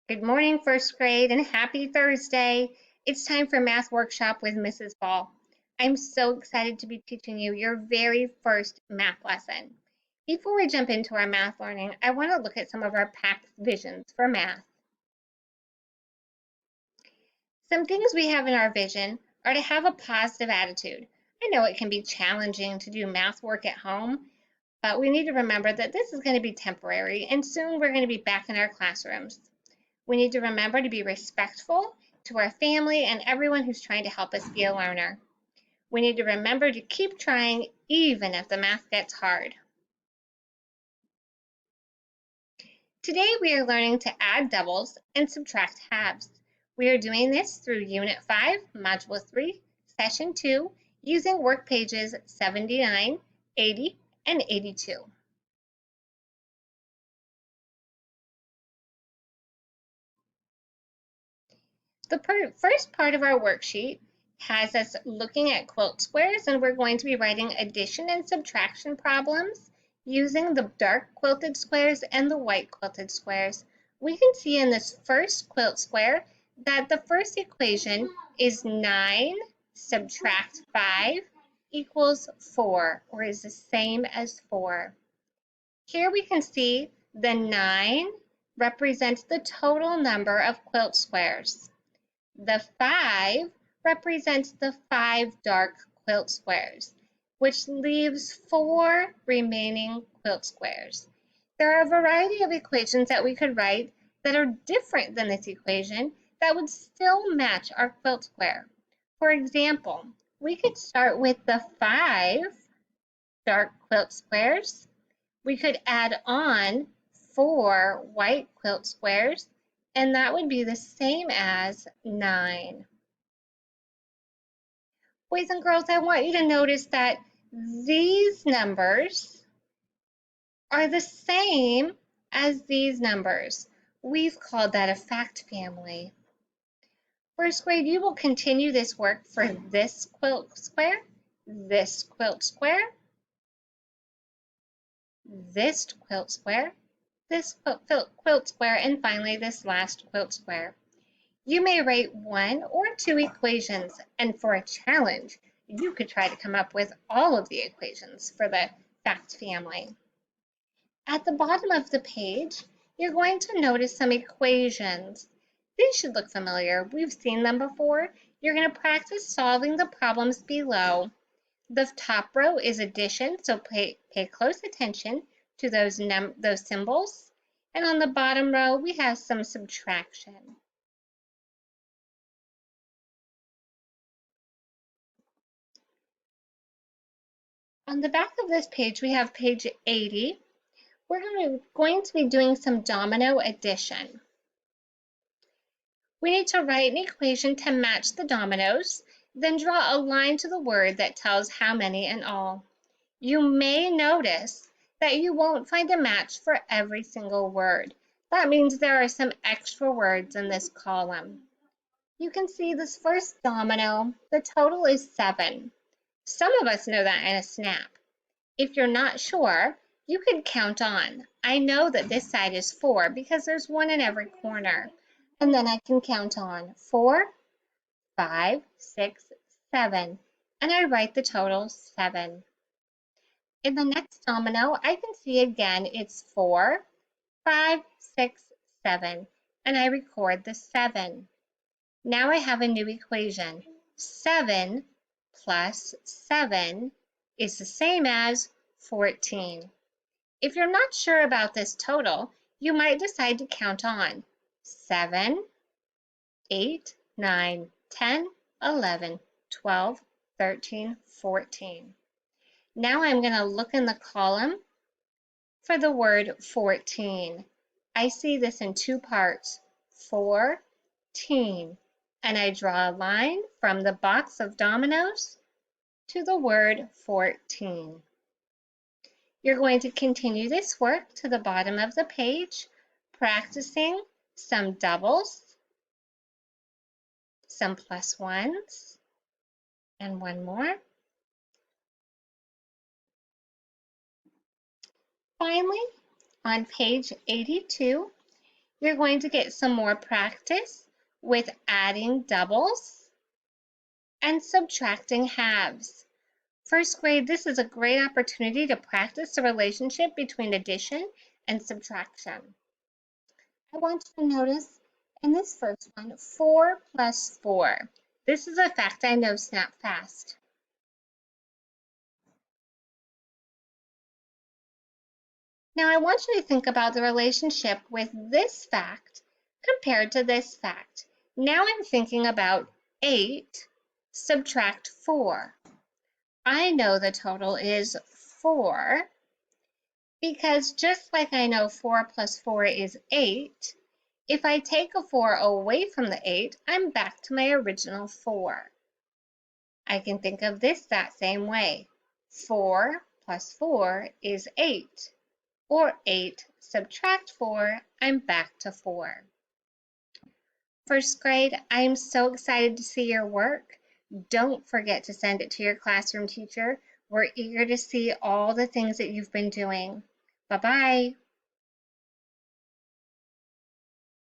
Good morning, first grade, and happy Thursday. It's time for Math Workshop with Mrs. Ball. I'm so excited to be teaching you your very first math lesson. Before we jump into our math learning, I want to look at some of our past visions for math. Some things we have in our vision are to have a positive attitude. I know it can be challenging to do math work at home, but we need to remember that this is going to be temporary, and soon we're going to be back in our classrooms. We need to remember to be respectful to our family and everyone who's trying to help us be a learner. We need to remember to keep trying even if the math gets hard. Today we are learning to add doubles and subtract halves. We are doing this through Unit 5, Module 3, Session 2, using work pages 79, 80, and 82. The first part of our worksheet has us looking at quilt squares, and we're going to be writing addition and subtraction problems using the dark quilted squares and the white quilted squares. We can see in this first quilt square that the first equation is 9 subtract 5 equals 4, or is the same as 4. Here we can see the 9 represents the total number of quilt squares. The 5 represents the 5 dark quilt squares, which leaves 4 remaining quilt squares. There are a variety of equations that we could write that are different than this equation that would still match our quilt square. For example, we could start with the 5 dark quilt squares. We could add on 4 white quilt squares, and that would be the same as 9. Boys and girls, I want you to notice that these numbers are the same as these numbers. We've called that a fact family. First grade, you will continue this work for this quilt square, this quilt square, this quilt square, this quilt square, and finally this last quilt square. You may write 1 or 2 equations, and for a challenge, you could try to come up with all of the equations for the fact family. At the bottom of the page, you're going to notice some equations. These should look familiar. We've seen them before. You're going to practice solving the problems below. The top row is addition, so pay close attention to those symbols. And on the bottom row, we have some subtraction. On the back of this page, we have page 80. We're going to be doing some domino addition. We need to write an equation to match the dominoes, then draw a line to the word that tells how many in all. You may notice that you won't find a match for every single word. That means there are some extra words in this column. You can see this first domino, the total is 7. Some of us know that in a snap. If you're not sure, you could count on. I know that this side is 4 because there's 1 in every corner. And then I can count on 4, 5, 6, 7. And I write the total 7. In the next domino, I can see again it's 4, 5, 6, 7. And I record the 7. Now I have a new equation. 7 plus 7 is the same as 14. If you're not sure about this total, you might decide to count on 7, 8, 9, 10, 11, 12, 13, 14. Now I'm going to look in the column for the word 14. I see this in 2 parts, 14, and I draw a line from the box of dominoes to the word 14. You're going to continue this work to the bottom of the page, practicing some doubles, some plus ones, and one more. Finally, on page 82, You're going to get some more practice with adding doubles and subtracting halves. First grade, this is a great opportunity to practice the relationship between addition and subtraction. I want you to notice in this first one, 4 plus 4. This is a fact I know snap fast. Now I want you to think about the relationship with this fact compared to this fact. Now I'm thinking about 8 subtract 4. I know the total is 4 because just like I know 4 plus 4 is 8, if I take a 4 away from the 8, I'm back to my original 4. I can think of this that same way. 4 plus 4 is 8, or 8 subtract 4, I'm back to 4. First grade, I am so excited to see your work. Don't forget to send it to your classroom teacher. We're eager to see all the things that you've been doing. Bye-bye.